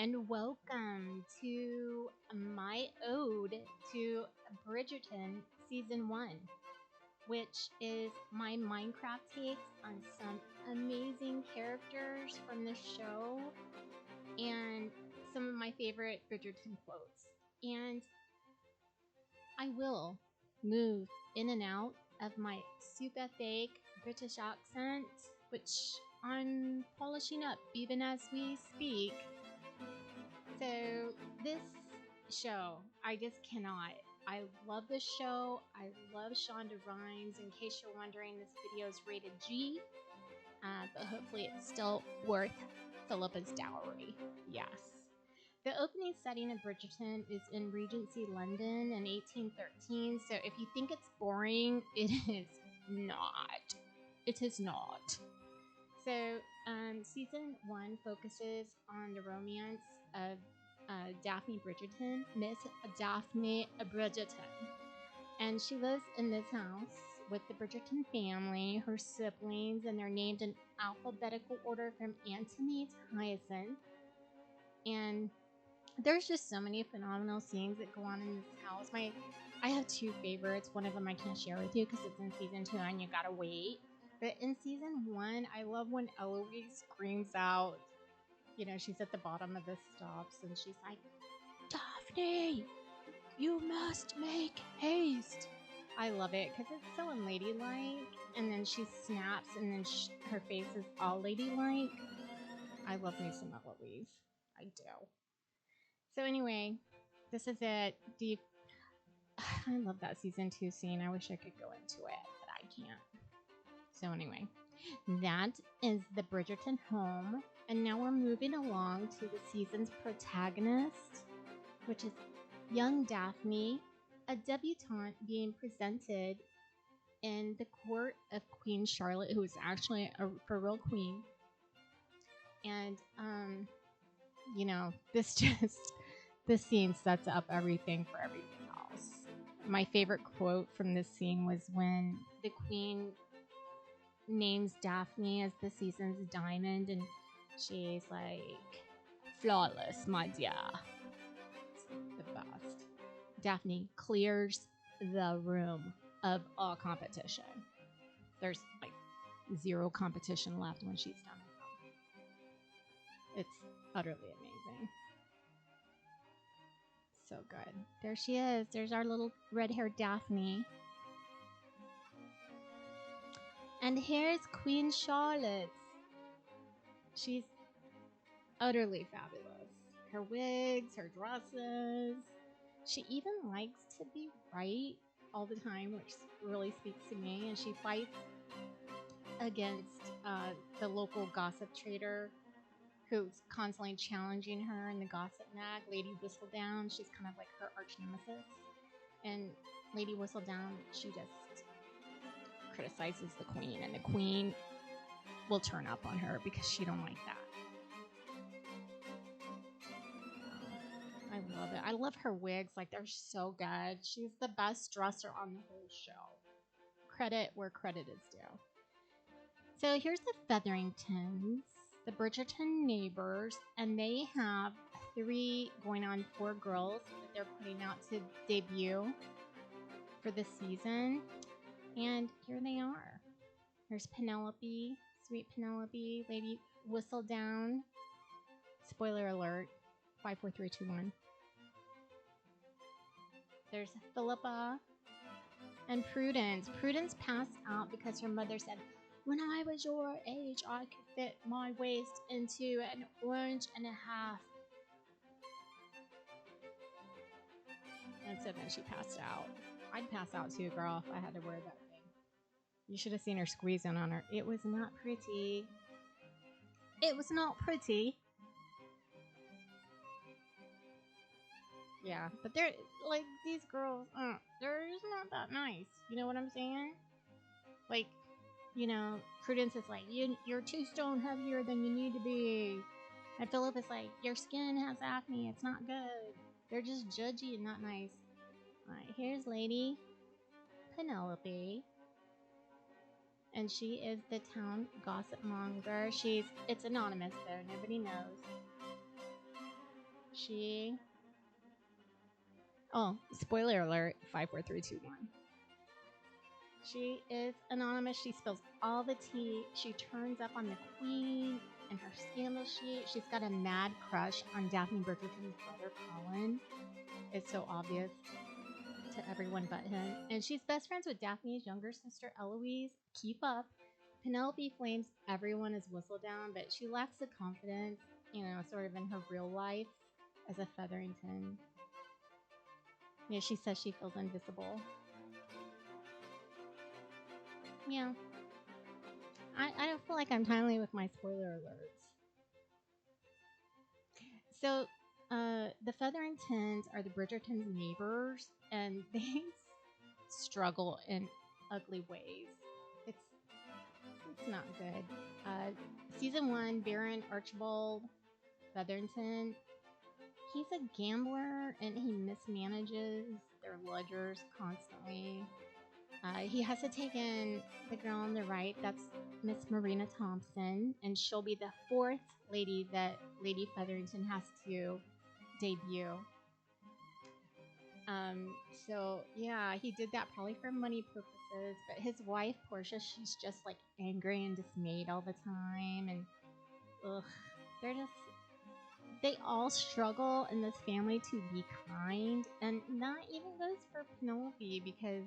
and welcome to my ode to Bridgerton Season 1, which is my Minecraft takes on some amazing characters from the show and some of my favorite Bridgerton quotes. And I will move in and out of my super fake British accent, which I'm polishing up even as we speak. So this show, I just cannot. I love this show. I love Shonda Rhimes. In case you're wondering, this video is rated G, but hopefully it's still worth Philippa's dowry. Yes. The opening setting of Bridgerton is in Regency London in 1813, so if you think it's boring, it is not. It is not. So, season 1 focuses on the romance of Daphne Bridgerton, Miss Daphne Bridgerton. And she lives in this house with the Bridgerton family, her siblings, and they're named in alphabetical order from Antony to Hyacinth. And there's just so many phenomenal scenes that go on in this house. I have two favorites. One of them I can't share with you because it's in season 2 and you gotta wait. But in season 1, I love when Eloise screams out, you know, she's at the bottom of the stops and she's like, Daphne, you must make haste. I love it because it's so unladylike. And then she snaps and then her face is all ladylike. I love me some Eloise. I do. So anyway, this is it. I love that season 2 scene. I wish I could go into it, but I can't. So anyway, that is the Bridgerton home. And now we're moving along to the season's protagonist, which is young Daphne, a debutante being presented in the court of Queen Charlotte, who is actually a real queen. And, you know, this scene sets up everything for everything else. My favorite quote from this scene was when the queen names Daphne as the season's diamond, and she's like, flawless, my dear. It's the best. Daphne clears the room of all competition. There's like zero competition left when she's done with them. It's utterly amazing. So good. There she is. There's our little red-haired Daphne. And here's Queen Charlotte. She's utterly fabulous. Her wigs, her dresses. She even likes to be right all the time, which really speaks to me. And she fights against the local gossip trader who's constantly challenging her in the gossip mag, Lady Whistledown. She's kind of like her arch nemesis. And Lady Whistledown, she just criticizes the queen, and the queen will turn up on her because she don't like that. I love it. I love her wigs. Like, they're so good. She's the best dresser on the whole show. Credit where credit is due. So here's the Featheringtons, the Bridgerton neighbors, and they have 4 girls that they're putting out to debut for the season. And here they are. There's Penelope, sweet Penelope, Lady Whistledown. Spoiler alert, 5, 4, 3, 2, 1. There's Philippa and Prudence. Prudence passed out because her mother said, when I was your age, I could fit my waist into an orange and a half. And so then she passed out. I'd pass out too, girl, if I had to wear that thing. You should have seen her squeezing on her. It was not pretty. It was not pretty. Yeah, but they're like, these girls, they're just not that nice. You know what I'm saying? Like, you know, Prudence is like, you're 2 stone heavier than you need to be. And Philip is like, your skin has acne. It's not good. They're just judgy and not nice. Alright, here's Lady Penelope. And she is the town gossip monger. It's anonymous though, nobody knows. She. Oh, spoiler alert 54321. She is anonymous. She spills all the tea. She turns up on the queen and her scandal sheet. She's got a mad crush on Daphne Bridgerton's brother, Colin. It's so obvious to everyone but him. And she's best friends with Daphne's younger sister, Eloise. Keep up. Penelope flames everyone as Whistledown, but she lacks the confidence, sort of in her real life as a Featherington. Yeah, she says she feels invisible. Yeah. I don't feel like I'm timely with my spoiler alerts. So, the Featheringtons are the Bridgertons' neighbors, and they struggle in ugly ways. It's not good. Season 1, Baron Archibald Featherington. He's a gambler and he mismanages their ledgers constantly. He has to take in the girl on the right. That's Miss Marina Thompson, and she'll be the 4th lady that Lady Featherington has to debut. So yeah, he did that probably for money purposes, but his wife, Portia, she's just like angry and dismayed all the time, and they all struggle in this family to be kind, and that even goes for Penelope, because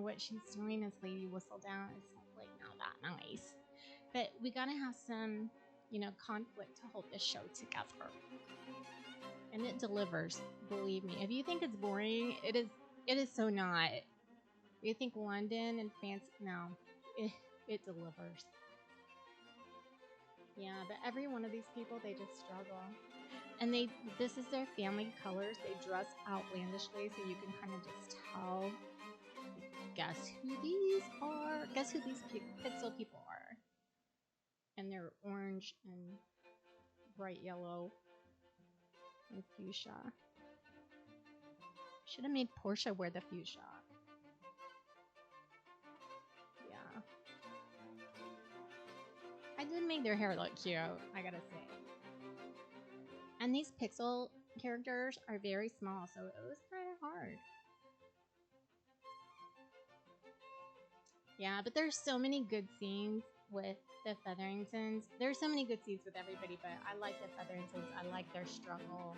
what she's doing as Lady Whistledown is like not that nice. But we gotta have some conflict to hold this show together, and it delivers. Believe me. If you think it's boring, it is so not. You think London and fancy? No, it delivers. Yeah, but every one of these people, they just struggle. And this is their family colors. They dress outlandishly, so you can kind of just tell. Guess who these are? Guess who these pixel people are? And they're orange and bright yellow and fuchsia. Should have made Portia wear the fuchsia. Yeah. I did make their hair look cute, I gotta say. And these pixel characters are very small, so it was kind of hard. Yeah, but there's so many good scenes with the Featheringtons. There's so many good scenes with everybody, but I like the Featheringtons. I like their struggle.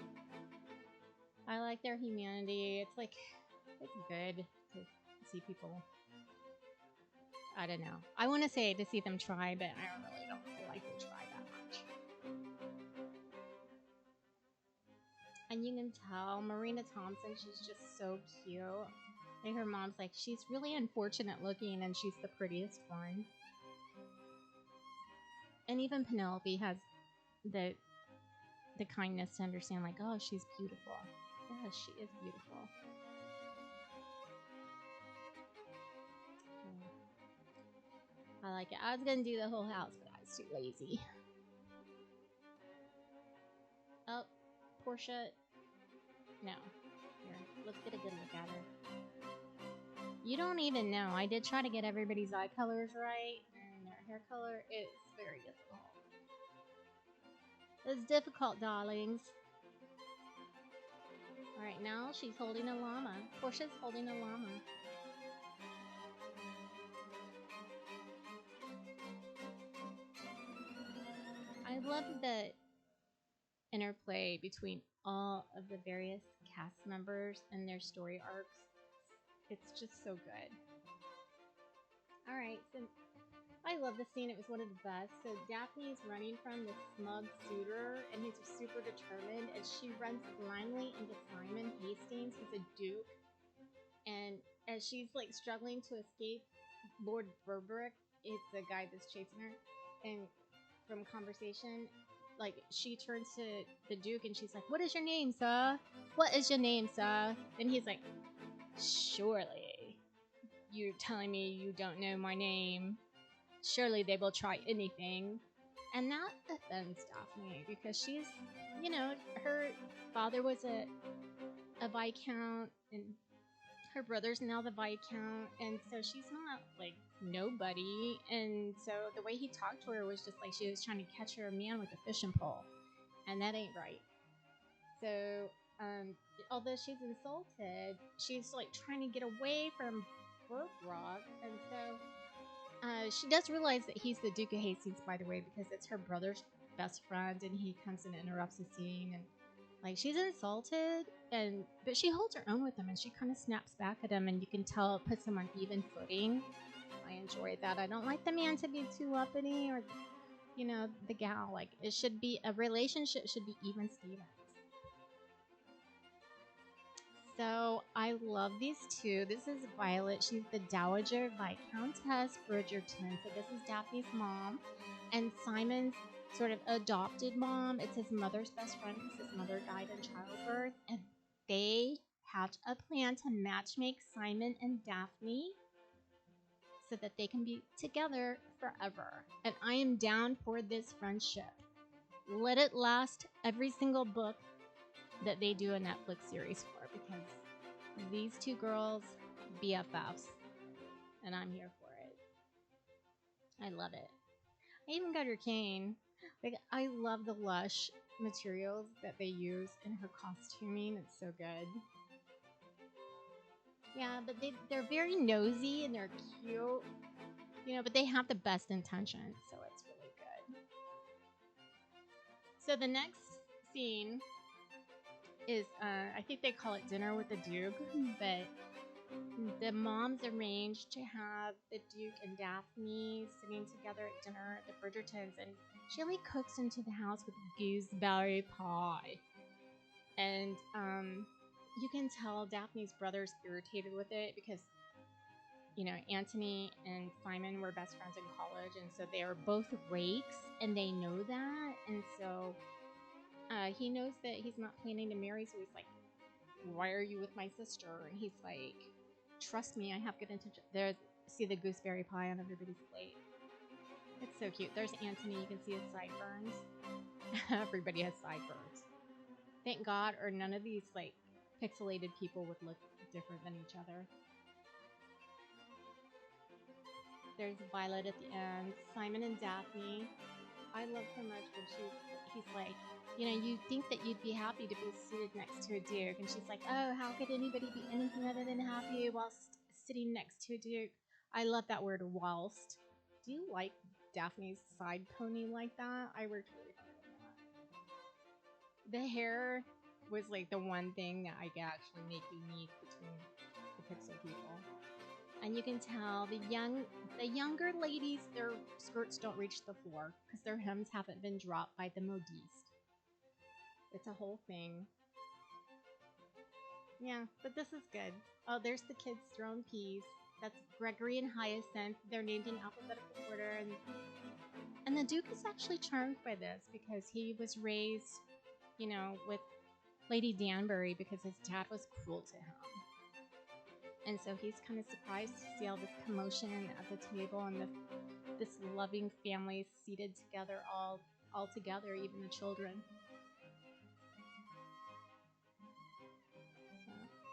I like their humanity. It's good to see people. I don't know. I want to say to see them try, but I really don't feel like they try that much. And you can tell Marina Thompson, she's just so cute. And her mom's like, she's really unfortunate looking, and she's the prettiest one. And even Penelope has the kindness to understand, like, oh, she's beautiful. Yeah, she is beautiful. I like it. I was gonna do the whole house, but I was too lazy. Oh, Portia. No. Here, let's get a good look at her. You don't even know. I did try to get everybody's eye colors right, and their hair color. It's very difficult. It's difficult, darlings. Alright, now she's holding a llama. Portia's holding a llama. I love the interplay between all of the various cast members and their story arcs. It's just so good. Alright, so I love this scene. It was one of the best. So Daphne is running from the smug suitor, and he's super determined, and she runs blindly into Simon Hastings, who's a duke. And as she's like struggling to escape Lord Berberich, it's the guy that's chasing her, and from conversation, like she turns to the Duke and she's like, "What is your name, sir? What is your name, sir?" And he's like, "Surely you're telling me you don't know my name? Surely they will try anything." And that offends Daphne, because she's, her father was a Viscount, and her brother's now the Viscount, and so she's not like nobody. And so the way he talked to her was just like she was trying to catch her man with a fishing pole, and that ain't right. So, um, although she's insulted, she's like trying to get away from Rock, and so she does realize that he's the Duke of Hastings, by the way, because it's her brother's best friend, and he comes in and interrupts the scene, and like she's insulted, and but she holds her own with him, and she kind of snaps back at him, and you can tell it puts him on even footing. I enjoy that. I don't like the man to be too uppity, or the gal. Like it should be a relationship should be even Stevens. So I love these two. This is Violet. She's the Dowager Viscountess Bridgerton. So this is Daphne's mom, and Simon's sort of adopted mom. It's his mother's best friend because his mother died in childbirth, and they hatch a plan to matchmake Simon and Daphne so that they can be together forever. And I am down for this friendship. Let it last every single book that they do a Netflix series for, because these two girls, BFFs, and I'm here for it. I love it. I even got her cane. Like, I love the lush materials that they use in her costuming. It's so good. Yeah, but they're very nosy and they're cute, but they have the best intentions, so it's really good. So the next scene is, I think they call it Dinner with the Duke, but the moms arranged to have the Duke and Daphne sitting together at dinner at the Bridgertons, and she only cooks into the house with gooseberry pie. And you can tell Daphne's brother's irritated with it because, Anthony and Simon were best friends in college, and so they are both rakes, and they know that, and so he knows that he's not planning to marry, so he's like, why are you with my sister? And he's like, trust me, I have good intentions. There's, see the gooseberry pie on everybody's plate. It's so cute. There's Anthony. You can see his sideburns. Everybody has sideburns. Thank God, or none of these like pixelated people would look different than each other. There's Violet at the end. Simon and Daphne. I love her much when he's like, you think that you'd be happy to be seated next to a duke, and she's like, oh, how could anybody be anything other than happy whilst sitting next to a duke? I love that word, whilst. Do you like Daphne's side pony like that? I worked really hard on that. The hair was like the one thing that I could actually make unique between the pixel people. And you can tell the younger ladies, their skirts don't reach the floor because their hems haven't been dropped by the modiste. It's a whole thing. Yeah, but this is good. Oh, there's the kids throwing peas. That's Gregory and Hyacinth. They're named in alphabetical order, and the Duke is actually charmed by this because he was raised, with Lady Danbury because his dad was cruel to him. And so he's kind of surprised to see all this commotion at the table and this loving family seated together, all together, even the children.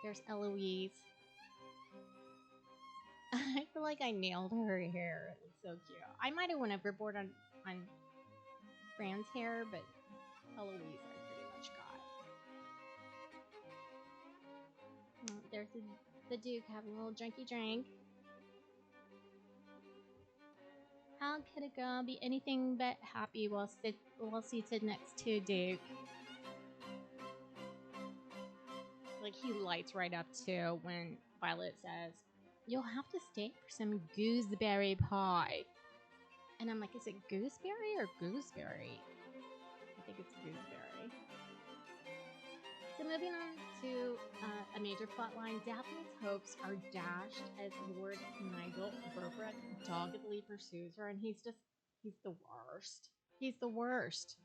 There's Eloise. I feel like I nailed her hair. It looks so cute. I might have went overboard on Fran's hair, but Eloise I pretty much got. There's the Duke having a little drinky drink. How could a girl be anything but happy while seated next to a Duke? Like, he lights right up too when Violet says, you'll have to stay for some gooseberry pie. And I'm like, is it gooseberry or gooseberry? I think it's gooseberry. So moving on to a major plot line, Daphne's hopes are dashed as Lord Nigel Berwick doggedly pursues her, and he's the worst. He's the worst.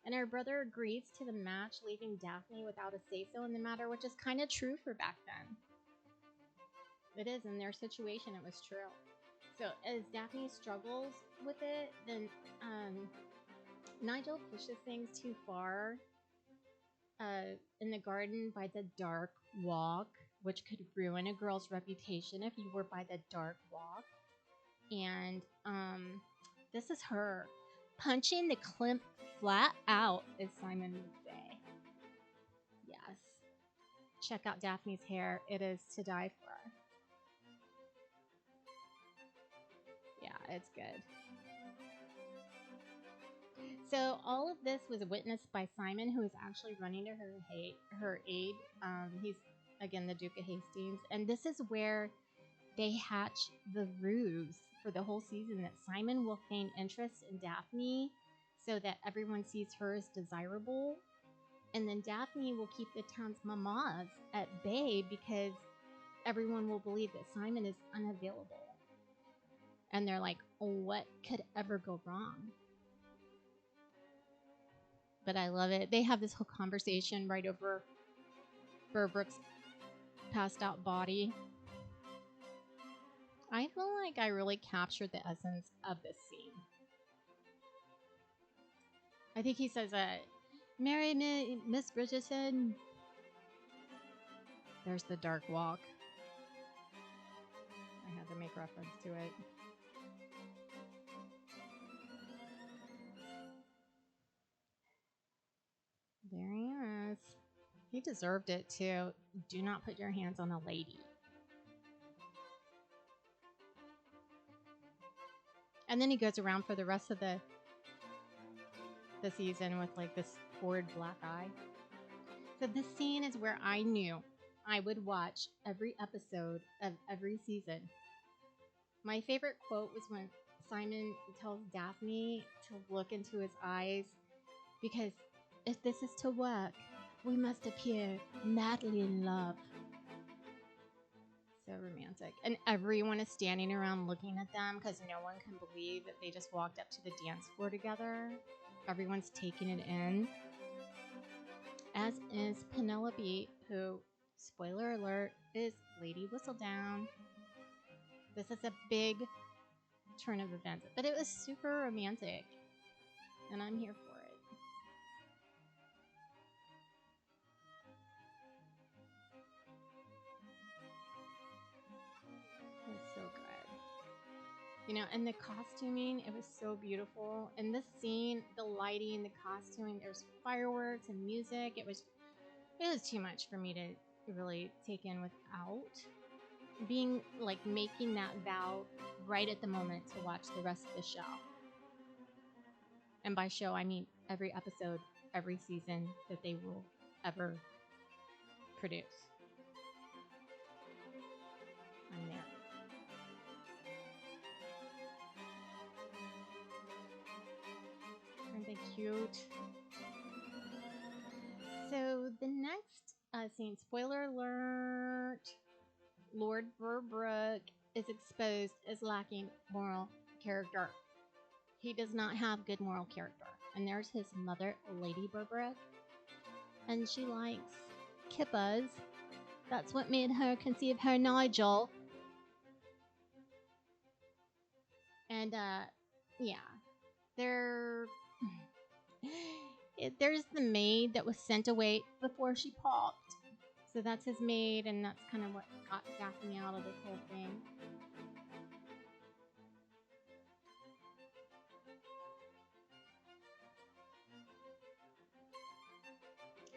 And her brother agrees to the match, leaving Daphne without a say-so in the matter, which is kind of true for back then. It is, in their situation, it was true. So as Daphne struggles with it, then Nigel pushes things too far in the garden by the dark walk, which could ruin a girl's reputation if you were by the dark walk. And this is her punching the Klimt flat out, as Simon would say. check out Daphne's hair. It is to die for. Yeah, it's good. So all of this was witnessed by Simon, who is actually running to her aid. He's again the Duke of Hastings, and this is where they hatch the ruse for the whole season that Simon will feign interest in Daphne so that everyone sees her as desirable. And then Daphne will keep the town's mamas at bay because everyone will believe that Simon is unavailable. And they're like, what could ever go wrong? But I love it. They have this whole conversation right over Berbrooke's passed out body. I feel like I really captured the essence of this scene. I think he says, marry me, Miss Bridgerton. There's the dark walk. I had to make reference to it. There he is. He deserved it too. Do not put your hands on a lady. And then he goes around for the rest of the season with like this horrid black eye. So this scene is where I knew I would watch every episode of every season. My favorite quote was when Simon tells Daphne to look into his eyes because if this is to work, we must appear madly in love. So romantic. And everyone is standing around looking at them because no one can believe that they just walked up to the dance floor together. Everyone's taking it in. As is Penelope, who, spoiler alert, is Lady Whistledown. This is a big turn of events. But it was super romantic. And I'm here for it. It's so good. You know, and the costuming, it was so beautiful. In this scene, the lighting, the costuming, there's fireworks and music. It was too much for me to really take in without being like making that vow right at the moment to watch the rest of the show. And by show, I mean every episode, every season that they will ever produce. I'm there. Aren't they cute? So the next scene, spoiler alert, Lord Berbrook is exposed as lacking moral character. He does not have good moral character. And there's his mother, Lady Berbrook. And she likes kippas. That's what made her conceive her Nigel. And, yeah. There's the maid that was sent away before she popped. So that's his maid, and that's kind of what got Daphne out of this whole thing.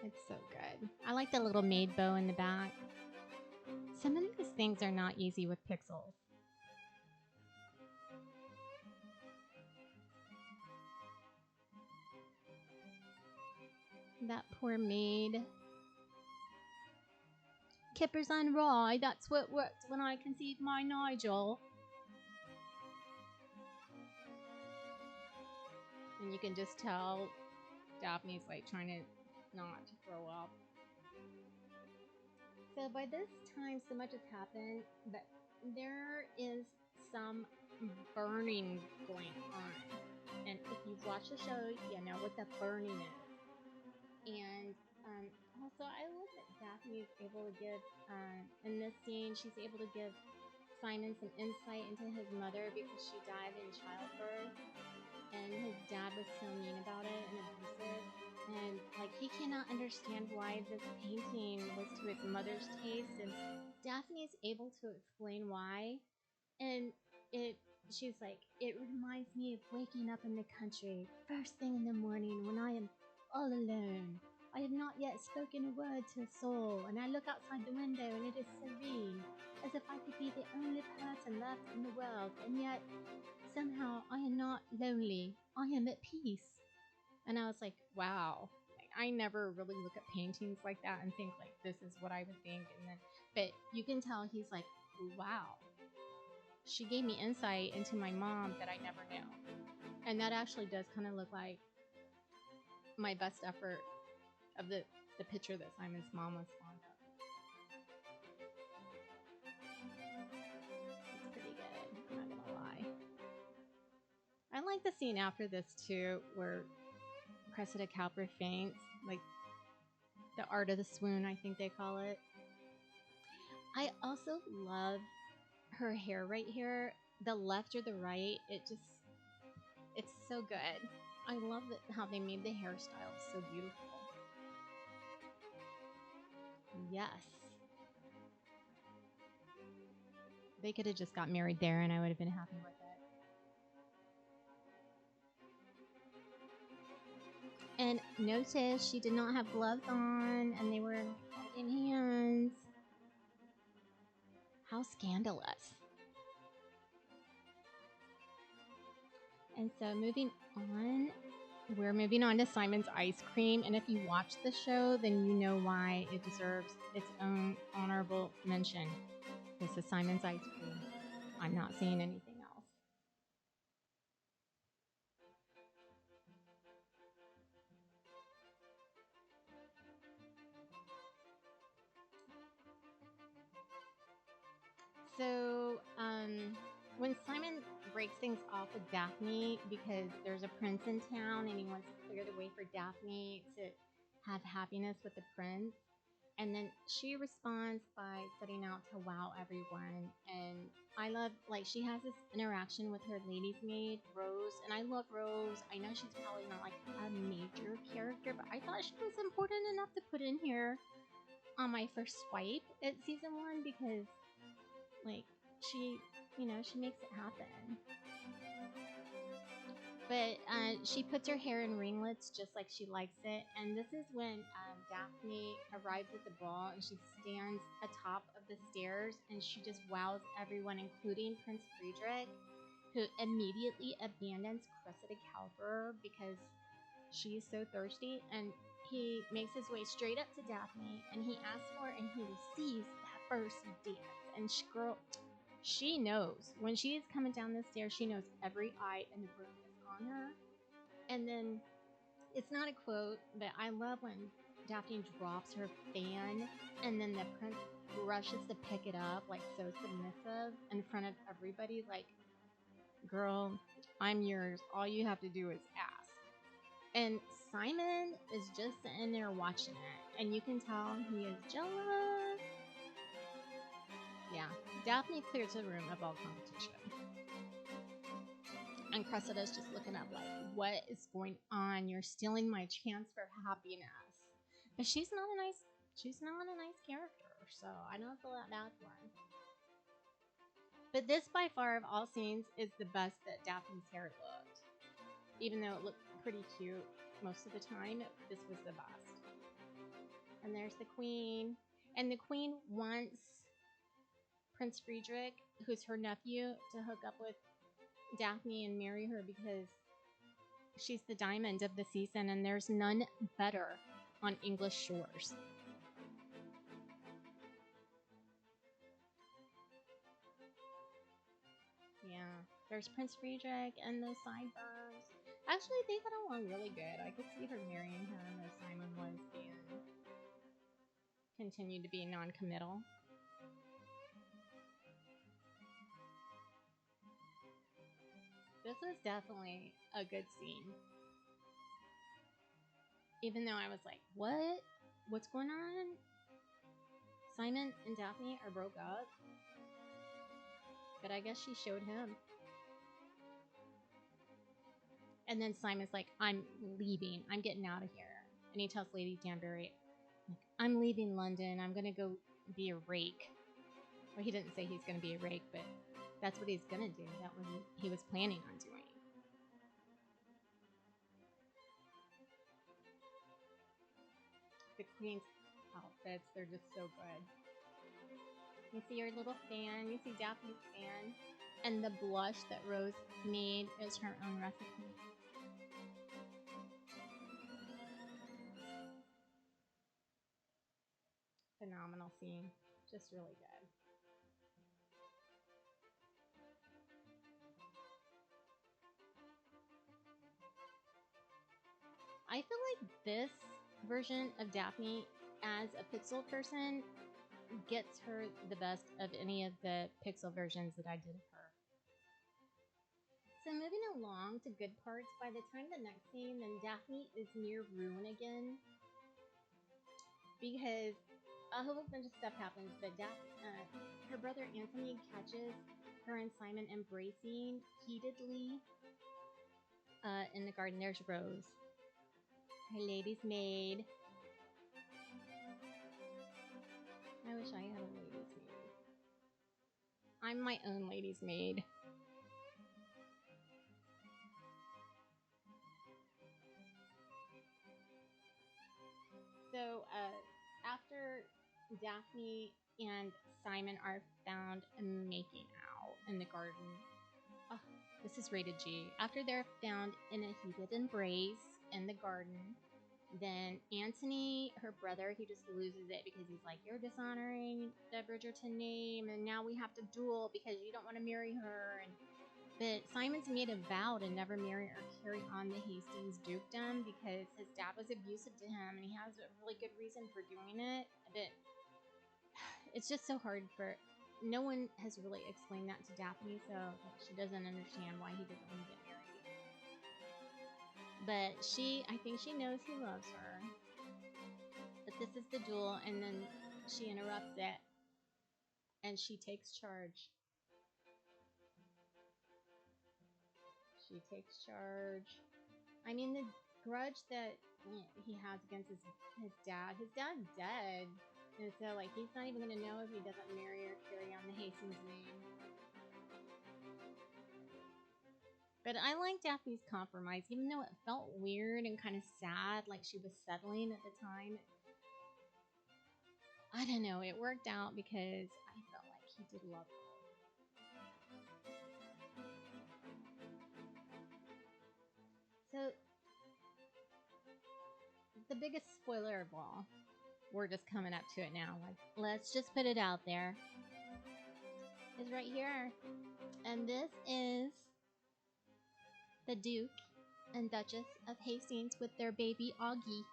It's so good. I like the little maid bow in the back. Some of these things are not easy with pixels. That poor maid. Kippers on rye, that's what worked when I conceived my Nigel. And you can just tell Daphne's like trying to not throw up. So by this time, so much has happened, but there is some burning going on. And if you've watched the show, you know what the burning is. And also, I love that Daphne is able to give, in this scene, she's able to give Simon some insight into his mother because she died in childbirth. And his dad was so mean about it and abusive. And, like, he cannot understand why this painting was to his mother's taste. And Daphne is able to explain why. And she's like, it reminds me of waking up in the country, first thing in the morning when I am all alone, I have not yet spoken a word to a soul, and I look outside the window and it is serene, as if I could be the only person left in the world, and yet somehow I am not lonely. I am at peace. And I was like, wow. Like, I never really look at paintings like that and think like this is what I would think. And then, but you can tell he's like, wow. She gave me insight into my mom that I never knew. And that actually does kind of look like my best effort of the picture that Simon's mom was fond of. It's pretty good, I'm not gonna lie. I like the scene after this too, where Cressida Cowper faints, like the art of the swoon, I think they call it. I also love her hair right here, the left or the right. It's so good. I love how they made the hairstyle so beautiful. Yes. They could have just got married there and I would have been happy with it. And notice she did not have gloves on and they were holding hands. How scandalous. And so moving on, we're moving on to Simon's ice cream. And if you watch the show, then you know why it deserves its own honorable mention. This is Simon's ice cream. I'm not saying anything else. So, when Simon breaks things off with Daphne because there's a prince in town and he wants to clear the way for Daphne to have happiness with the prince, and then she responds by setting out to wow everyone. And I love, like, she has this interaction with her lady's maid, Rose, and I love Rose. I know she's probably not like a major character, but I thought she was important enough to put in here on my first swipe at season 1 because, like, she, she makes it happen. But she puts her hair in ringlets just like she likes it. And this is when Daphne arrives at the ball and she stands atop of the stairs and she just wows everyone, including Prince Friedrich, who immediately abandons Cressida Cowper because she's so thirsty. And he makes his way straight up to Daphne and he asks for and he receives that first dance. And she knows when she is coming down the stairs, she knows every eye in the room is on her. And then it's not a quote, but I love when Daphne drops her fan and then the prince rushes to pick it up, like so submissive in front of everybody, like, girl, I'm yours. All you have to do is ask. And Simon is just sitting there watching it, and you can tell he is jealous. Yeah, Daphne clears the room of all competition. And Cressida's just looking up like, what is going on? You're stealing my chance for happiness. But she's not a nice character, so I don't feel that bad for her. But this, by far of all scenes, is the best that Daphne's hair looked. Even though it looked pretty cute most of the time, this was the best. And there's the queen. And the queen wants Prince Friedrich, who's her nephew, to hook up with Daphne and marry her because she's the diamond of the season and there's none better on English shores. Yeah, there's Prince Friedrich and those sideburns. Actually, they got along really good. I could see her marrying him if Simon was being continued to be non-committal. This was definitely a good scene. Even though I was like, what? What's going on? Simon and Daphne are broke up? But I guess she showed him. And then Simon's like, I'm leaving. I'm getting out of here. And he tells Lady Danbury, I'm leaving London. I'm going to go be a rake. Well, he didn't say he's going to be a rake, but that's what he's going to do. That was what he was planning on doing. the queen's outfits. They're just so good. You see your little fan. You see Daphne's fan. And the blush that Rose made is her own recipe. Phenomenal scene. Just really good. I feel like this version of Daphne as a pixel person gets her the best of any of the pixel versions that I did of her. So moving along to good parts, by the time the next scene, then Daphne is near ruin again. Because a whole bunch of stuff happens, but her brother Anthony catches her and Simon embracing heatedly in the garden. There's Rose, her lady's maid. I wish I had a lady's maid. I'm my own lady's maid. So after Daphne and Simon are found making out in the garden, oh, this is rated G. After they're found in a heated embrace in the garden, then Anthony, her brother, he just loses it because he's like, you're dishonoring the Bridgerton name, and now we have to duel because you don't want to marry her. But Simon's made a vow to never marry or carry on the Hastings dukedom because his dad was abusive to him, and he has a really good reason for doing it. But it's just so hard for... No one has really explained that to Daphne, so she doesn't understand why he doesn't want to get married. But I think she knows he loves her. But this is the duel, and then she interrupts it, and she takes charge. She takes charge. I mean, the grudge that he has against his dad's dead. And so, like, he's not even going to know if he doesn't marry or carry on the Hastings name. But I like Daphne's compromise, even though it felt weird and kind of sad, like she was settling at the time. I don't know, it worked out because I felt like he did love her. So, the biggest spoiler of all, we're just coming up to it now. Like, let's just put it out there. Is right here. And this is the Duke and Duchess of Hastings with their baby Augie.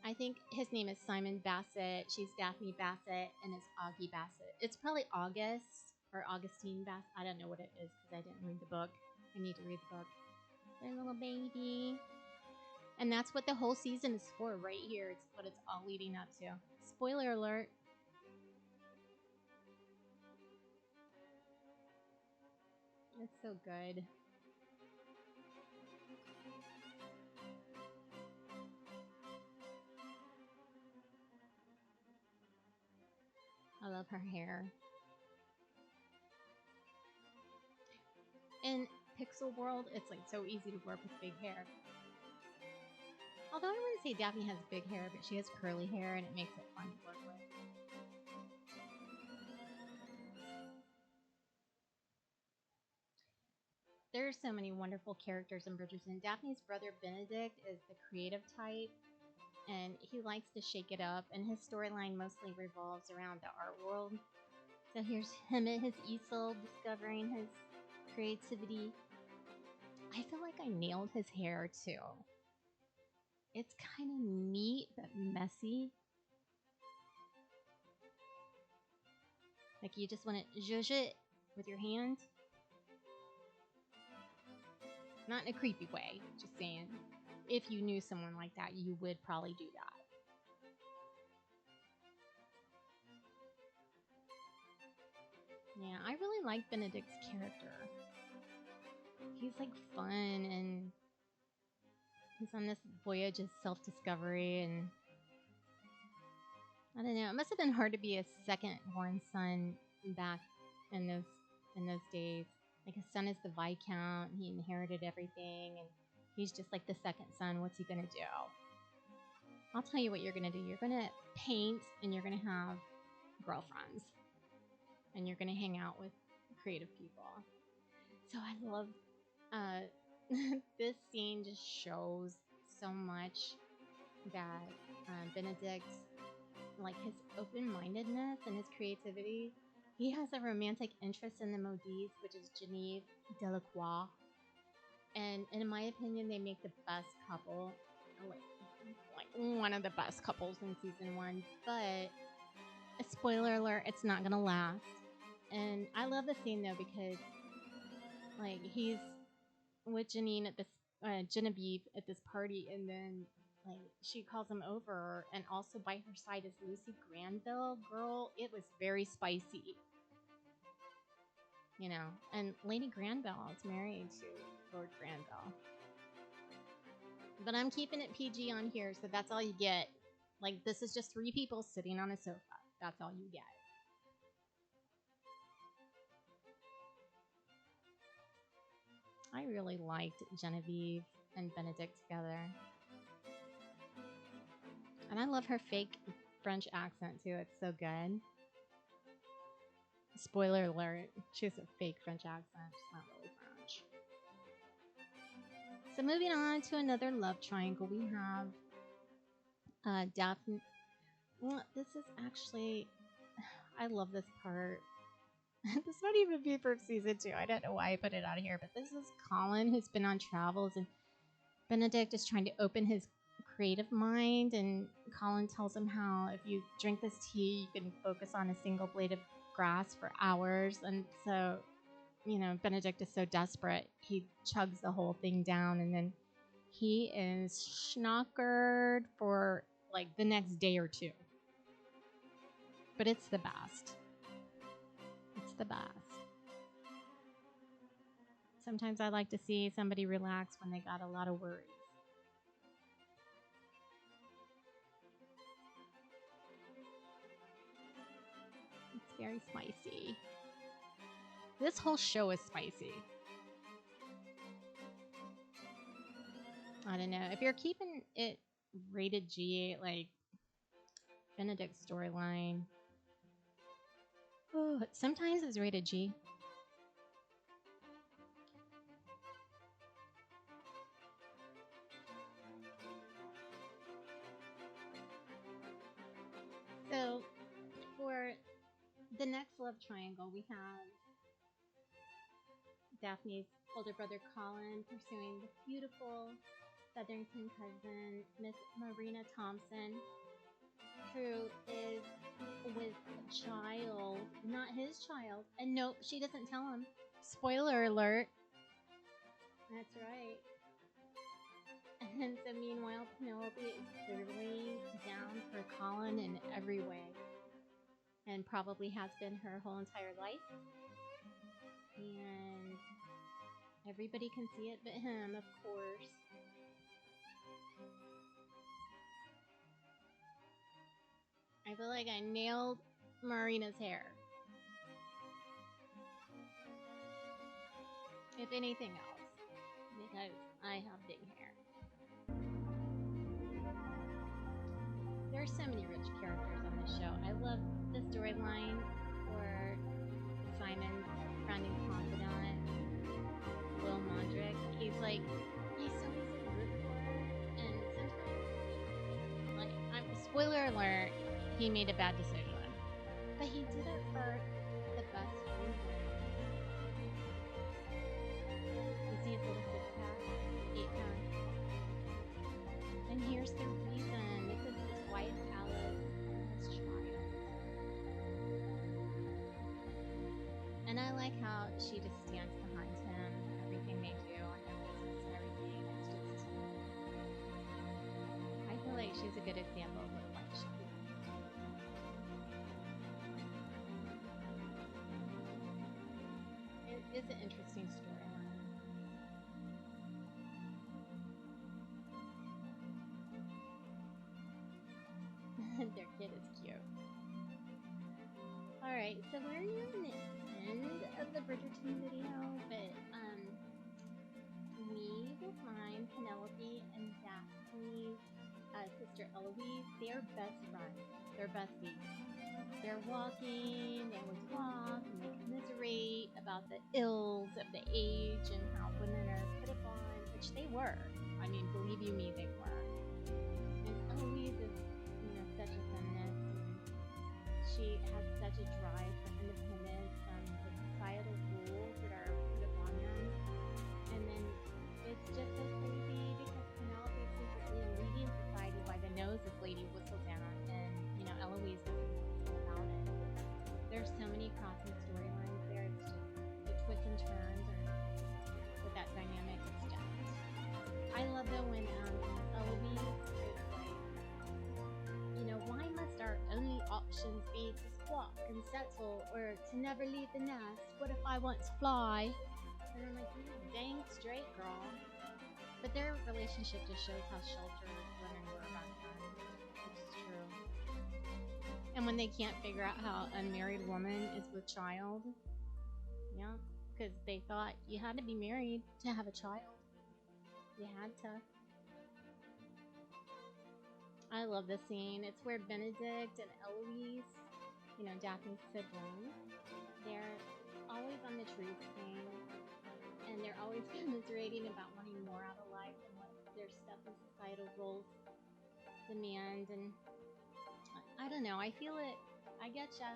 I think his name is Simon Bassett. She's Daphne Bassett, and it's Augie Bassett. It's probably August or Augustine Bassett. I don't know what it is because I didn't read the book. I need to read the book. Their little baby. And that's what the whole season is for right here. It's what it's all leading up to. Spoiler alert. It's so good. I love her hair. In Pixel World, it's like so easy to work with big hair. Although I wouldn't say Daphne has big hair, but she has curly hair and it makes it fun to work with. There are so many wonderful characters in Bridgerton. Daphne's brother Benedict is the creative type, and he likes to shake it up, and his storyline mostly revolves around the art world. So here's him at his easel discovering his creativity. I feel like I nailed his hair too. It's kind of neat but messy. Like you just want to zhuzh it with your hand. Not in a creepy way, just saying. If you knew someone like that, you would probably do that. Yeah, I really like Benedict's character. He's like fun and he's on this voyage of self-discovery, and I don't know, it must have been hard to be a second-born son back in those days. Like his son is the Viscount, he inherited everything, and he's just like the second son. What's he gonna do? I'll tell you what you're gonna do. You're gonna paint and you're gonna have girlfriends. And you're gonna hang out with creative people. So I love this scene just shows so much that Benedict, like his open-mindedness and his creativity. He has a romantic interest in the modiste, which is Genevieve Delacroix. And in my opinion, they make the best couple, like one of the best couples in season 1. But a spoiler alert, it's not gonna last. And I love the scene though because, like, he's with Genevieve at this party, and then like she calls him over, and also by her side is Lucy Granville. Girl, it was very spicy, you know. And Lady Granville is married to Lord Granville. But I'm keeping it PG on here, so that's all you get. Like, this is just 3 people sitting on a sofa. That's all you get. I really liked Genevieve and Benedict together. And I love her fake French accent too. It's so good. Spoiler alert, she has a fake French accent. She's not really French. So moving on to another love triangle, we have Daphne. Well, this is actually, I love this part. This might even be from season 2. I don't know why I put it on here, but this is Colin, who's been on travels, and Benedict is trying to open his creative mind, and Colin tells him how if you drink this tea, you can focus on a single blade of grass for hours. And so, you know, Benedict is so desperate, he chugs the whole thing down, and then he is schnockered for like the next day or 2. But it's the best. It's the best. Sometimes I like to see somebody relax when they got a lot of worries. It's very spicy. This whole show is spicy. I don't know. If you're keeping it rated G, like Benedict's storyline, sometimes it's rated G. So, for the next love triangle, we have Daphne's older brother Colin pursuing the beautiful Southernton cousin, Miss Marina Thompson, who is with a child, not his child. And nope, she doesn't tell him. Spoiler alert. That's right. And so meanwhile, Penelope is clearly down for Colin in every way. And probably has been her whole entire life. And everybody can see it but him, of course. I feel like I nailed Marina's hair. If anything else, because I have big hair. There are so many rich characters on this show. I love the storyline for Simon's founding confidant, Will Mondrick. He's so easy to root for, and sometimes, like, spoiler alert, he made a bad decision. But he did it for the best reason. You see his little 6-pack, 8-pack. And here's the reason. This is his wife, Alice, and his child. And I like how she just stands behind him, everything they do, and their business and everything. It's just, I feel like she's a good example of what a wife should be. It is an interesting storyline. Their kid is cute. Alright, so we're near the end of the Bridgerton video, but we will find Penelope and Daphne's sister after Eloise, they're best friends. They're besties. They're walking, they always walk, and they commiserate about the ills of the age and how women are put upon, which they were. I mean, believe you me, they were. And Eloise is, such a feminist, and she has such a drive for independence from the societal rules that are put upon them. And then it's just so crazy because Penelope is secretly leading society by the nose as Lady Whistledown, and Eloise doesn't know anything about it. There's so many crossing storylines there. It's just the twists and turns, or with that dynamic, it's just. I love though when Eloise is like, why must our only options be to squawk and settle, or to never leave the nest? What if I want to fly? And I'm like, you dang straight, girl. But their relationship just shows how sheltered women were back then, which is true. And when they can't figure out how an unmarried woman is with child, yeah, because they thought you had to be married to have a child. You had to. I love this scene. It's where Benedict and Eloise, Daphne's siblings, they're always on the truth thing, and they're always commiserating about wanting more out of life and what their stuff and societal roles demand. And I don't know, I feel it. I getcha.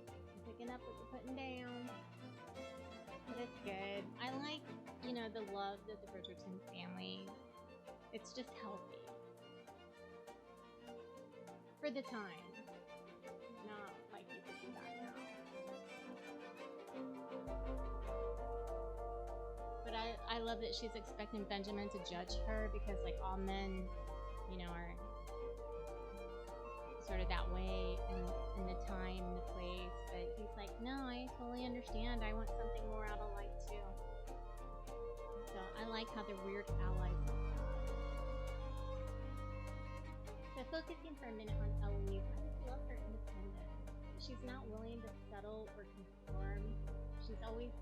I'm picking up what you're putting down. But it's good. I like, the love that the Bridgerton family, it's just healthy. For the time. Not like you could do that now. But I love that she's expecting Benjamin to judge her because, like, all men, are sort of that way in the time, the place. But he's like, no, I totally understand. I want something more out of life, too. So I like how they're weird allies. So focusing for a minute on Eloise, I just love her independence. She's not willing to settle or conform. She's always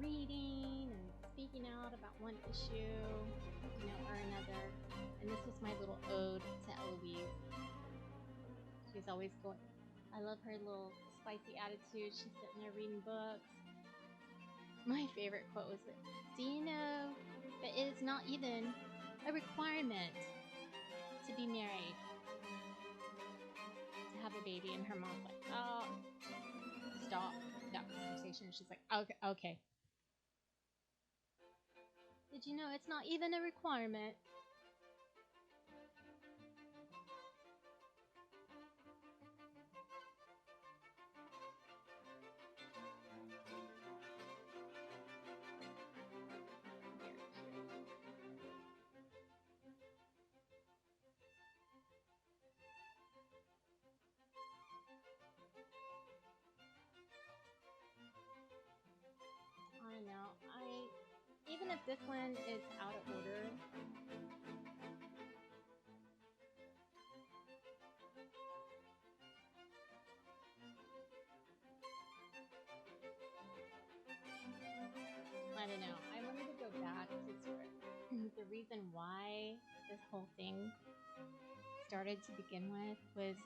reading and speaking out about one issue, or another. And this was my little ode to Eloise. She's always going. I love her little spicy attitude. She's sitting there reading books. My favorite quote was, "Do you know that it is not even a requirement to be married to have a baby?" And her mom's like, "Oh, stop that conversation." She's like, okay. Did you know it's not even a requirement? I know. Even if this one is out of order, I don't know. I wanted to go back to sort of the reason why this whole thing started to begin with was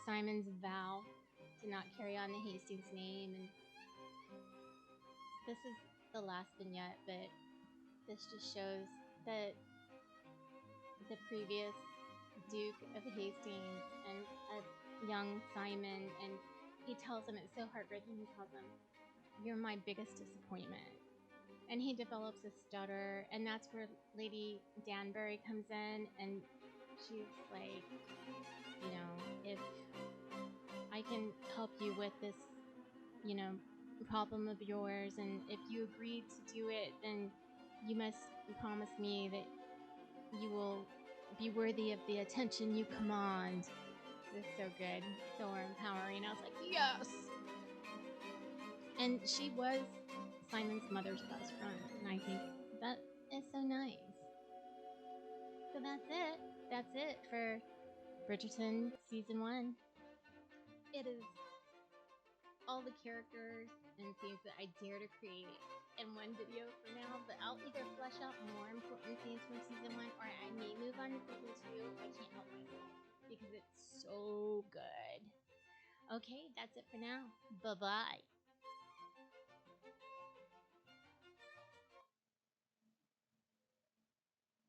Simon's vow to not carry on the Hastings name, and this is the last vignette, but this just shows that the previous Duke of Hastings and a young Simon, and he tells him, it's so heartbreaking, he tells him, "You're my biggest disappointment." And he develops a stutter, and that's where Lady Danbury comes in, and she's like, if I can help you with this, problem of yours, and if you agree to do it, then you must promise me that you will be worthy of the attention you command. It's so good, so empowering. I was like, yes! And she was Simon's mother's best friend, and I think that is so nice. So that's it. That's it for Bridgerton Season 1. It is all the characters and scenes that I dare to create in one video for now, but I'll either flesh out more important scenes from Season 1 or so good. Okay, that's it for now. Bye bye.